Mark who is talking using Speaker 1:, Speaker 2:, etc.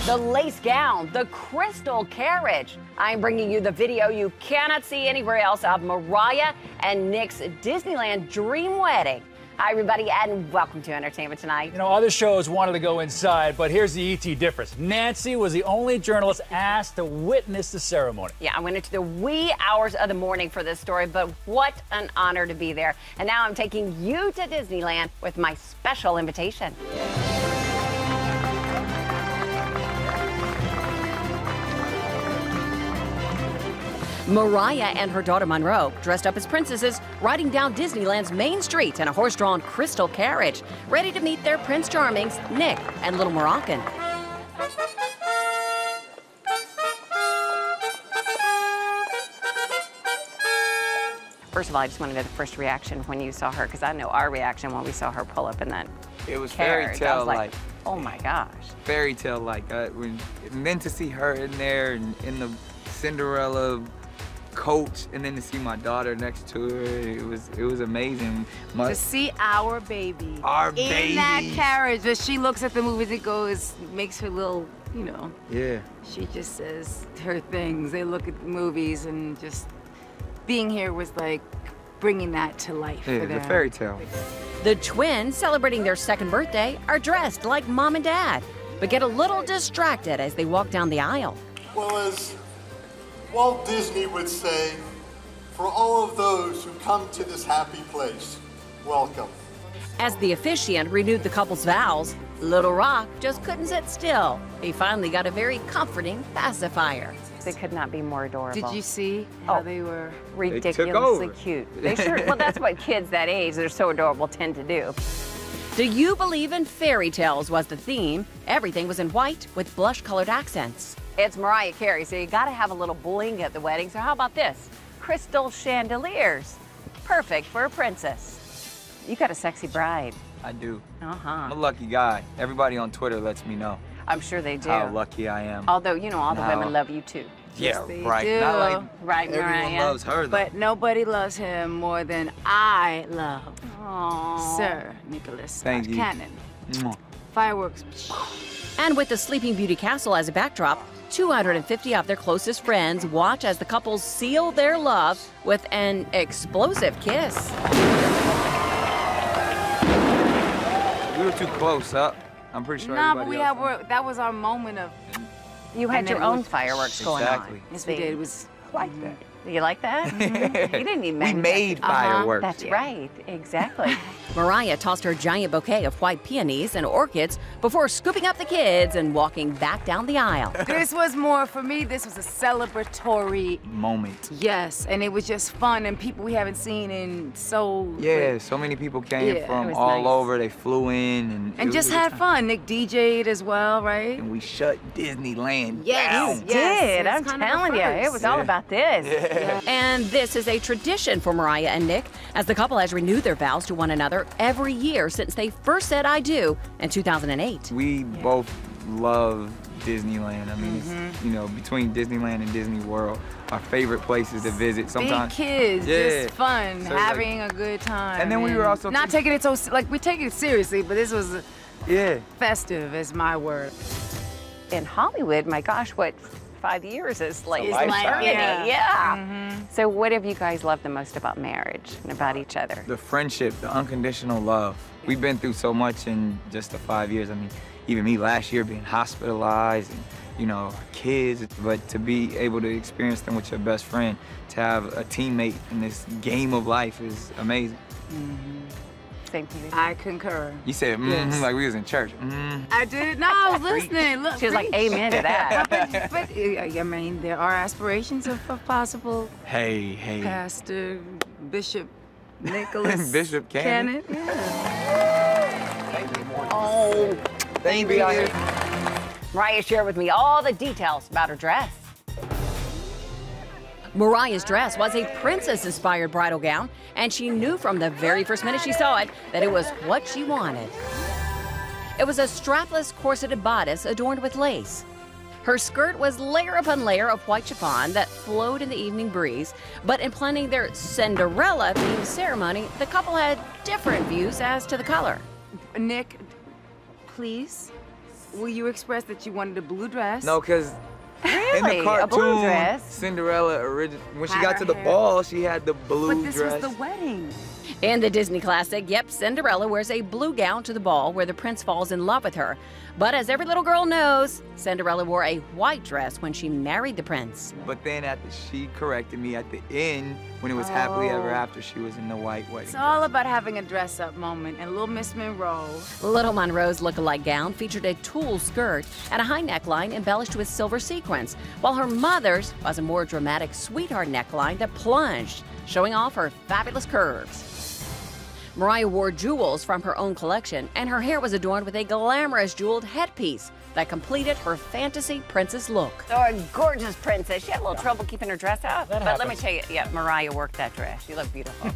Speaker 1: The lace gown, the crystal carriage. I'm bringing you the video you cannot see anywhere else of Mariah and Nick's Disneyland dream wedding. Hi, everybody, and welcome to Entertainment Tonight.
Speaker 2: You know, other shows wanted to go inside, but here's the ET difference. Nancy was the only journalist asked to witness the ceremony.
Speaker 1: Yeah, I went into the wee hours of the morning for this story, but what an honor to be there. And now I'm taking you to Disneyland with my special invitation. Mariah and her daughter Monroe, dressed up as princesses, riding down Disneyland's main street in a horse-drawn crystal carriage, ready to meet their Prince Charmings, Nick and Little Moroccan. First of all, I just want to know the first reaction when you saw her, because I know our reaction when we saw her pull up in that
Speaker 3: It was
Speaker 1: carriage.
Speaker 3: fairy tale like.
Speaker 1: Oh my gosh.
Speaker 3: Fairy tale like. And then to see her in there and in the Cinderella coach, and then to see my daughter next to her, it was amazing.
Speaker 4: To see our baby in that carriage, as she looks at the movies, it goes, makes her little, you know.
Speaker 3: Yeah.
Speaker 4: She just says her things. They look at the movies, and just being here was like bringing that to life for them.
Speaker 3: The fairy tale.
Speaker 1: The twins, celebrating their second birthday, are dressed like mom and dad, but get a little distracted as they walk down the aisle.
Speaker 5: Well, as Walt Disney would say, for all of those who come to this happy place, welcome.
Speaker 1: As the officiant renewed the couple's vows, Little Rock just couldn't sit still. He finally got a very comforting pacifier. They could not be more adorable.
Speaker 4: Did you see how they were
Speaker 1: ridiculously cute? They sure, well, that's what kids that age, they're so adorable, tend to do. Do you believe in fairy tales was the theme. Everything was in white with blush-colored accents. It's Mariah Carey, so you gotta have a little bling at the wedding. So how about this? Crystal chandeliers. Perfect for a princess. You got a sexy bride.
Speaker 3: I do.
Speaker 1: Uh-huh.
Speaker 3: I'm a lucky guy. Everybody on Twitter lets me know.
Speaker 1: I'm sure they do.
Speaker 3: How lucky I am.
Speaker 1: Although, you know, all the women love you too.
Speaker 3: Yeah,
Speaker 4: they
Speaker 3: right.
Speaker 4: do.
Speaker 3: Not like
Speaker 1: Right,
Speaker 3: everyone
Speaker 1: Mariah.
Speaker 3: loves her, though.
Speaker 4: But nobody loves him more than I love
Speaker 1: Aww.
Speaker 4: Sir Nicholas
Speaker 3: Thank you.
Speaker 4: Cannon.
Speaker 3: Mwah.
Speaker 4: Fireworks.
Speaker 1: And with the Sleeping Beauty castle as a backdrop, 250 of their closest friends watch as the couples seal their love with an explosive kiss.
Speaker 3: We were too close up. I'm pretty sure
Speaker 4: No, but
Speaker 3: everybody
Speaker 4: we
Speaker 3: else
Speaker 4: had that was our moment of.
Speaker 1: You had
Speaker 4: And
Speaker 1: your
Speaker 4: then it
Speaker 1: own
Speaker 4: was-
Speaker 1: fireworks going
Speaker 3: Exactly.
Speaker 1: on.
Speaker 4: Yes, we did. It was.
Speaker 3: like that.
Speaker 1: You like that?
Speaker 4: Mm-hmm.
Speaker 1: You didn't even
Speaker 3: We
Speaker 1: manufacture-
Speaker 3: made fireworks.
Speaker 1: That's right, exactly. Mariah tossed her giant bouquet of white peonies and orchids before scooping up the kids and walking back down the aisle.
Speaker 4: This was more for me. This was a celebratory.
Speaker 3: Moment.
Speaker 4: Yes, and it was just fun, and people we haven't seen in so.
Speaker 3: Yeah, so many people came
Speaker 4: Yeah, it
Speaker 3: from
Speaker 1: was
Speaker 3: all
Speaker 1: nice.
Speaker 3: over. They flew in and
Speaker 4: And
Speaker 3: it
Speaker 4: just
Speaker 3: was a
Speaker 4: had
Speaker 3: good time.
Speaker 4: fun. Nick DJ'd as well, right?
Speaker 3: And we shut Disneyland
Speaker 4: Yes.
Speaker 3: down.
Speaker 1: Did,
Speaker 4: it's
Speaker 1: I'm
Speaker 4: kind of a
Speaker 1: telling you, it
Speaker 4: first.
Speaker 1: was all about this.
Speaker 3: Yeah.
Speaker 1: And this is a tradition for Mariah and Nick, as the couple has renewed their vows to one another every year since they first said I do in 2008.
Speaker 3: We both love Disneyland. I mean, it's, you know, between Disneyland and Disney World, our favorite places to visit. Sometimes,
Speaker 4: Big kids,
Speaker 3: Yeah.
Speaker 4: just fun,
Speaker 3: So, like-
Speaker 4: having a good time.
Speaker 3: And then we were also
Speaker 4: not taking it so like we take it seriously, but this was
Speaker 3: yeah.
Speaker 4: festive, is my word.
Speaker 1: In Hollywood, my gosh, what 5 years is like
Speaker 3: It's like
Speaker 1: eternity.
Speaker 4: yeah.
Speaker 1: Yeah.
Speaker 4: Mm-hmm.
Speaker 1: So what have you guys loved the most about marriage and about each other?
Speaker 3: The friendship, the unconditional love. We've been through so much in just the 5 years. I mean, even me last year being hospitalized and, you know, kids, but to be able to experience them with your best friend, to have a teammate in this game of life is amazing.
Speaker 1: Same to you.
Speaker 4: I concur.
Speaker 3: You said,
Speaker 4: Yes.
Speaker 3: like we was in church.
Speaker 4: I did. No, I was listening. Look,
Speaker 1: She was like, amen to that.
Speaker 4: but I mean, there are aspirations of possible
Speaker 3: Hey, hey.
Speaker 4: Pastor Bishop Nicholas
Speaker 3: Bishop Cannon.
Speaker 4: Yeah.
Speaker 1: Oh,
Speaker 3: Thank you.
Speaker 1: Mariah shared with me all the details about her dress. Mariah's dress was a princess-inspired bridal gown, and she knew from the very first minute she saw it that it was what she wanted. It was a strapless corseted bodice adorned with lace. Her skirt was layer upon layer of white chiffon that flowed in the evening breeze, but in planning their Cinderella-themed ceremony, the couple had different views as to the color.
Speaker 4: Nick, please Well, you expressed that you wanted a blue dress.
Speaker 3: No, because in
Speaker 1: Really?
Speaker 3: the
Speaker 1: A blue
Speaker 3: cartoon,
Speaker 1: dress?
Speaker 3: Cinderella, when she
Speaker 4: Had
Speaker 3: got
Speaker 4: her
Speaker 3: to the
Speaker 4: hair.
Speaker 3: ball, she had the blue
Speaker 4: But this
Speaker 3: dress.
Speaker 4: was the wedding.
Speaker 1: In the Disney classic, yep, Cinderella wears a blue gown to the ball where the prince falls in love with her. But as every little girl knows, Cinderella wore a white dress when she married the prince.
Speaker 3: But then she corrected me at the end when it was happily ever after. She was in the white wedding
Speaker 4: It's
Speaker 3: dress.
Speaker 4: all about having a dress-up moment, and little Miss Monroe.
Speaker 1: Little Monroe's look-alike gown featured a tulle skirt and a high neckline embellished with silver sequins, while her mother's was a more dramatic sweetheart neckline that plunged, showing off her fabulous curves. Mariah wore jewels from her own collection, and her hair was adorned with a glamorous jeweled headpiece that completed her fantasy princess look. So a gorgeous princess. She had a little trouble keeping her dress out, but let me tell you, yeah, Mariah worked that dress. She looked beautiful.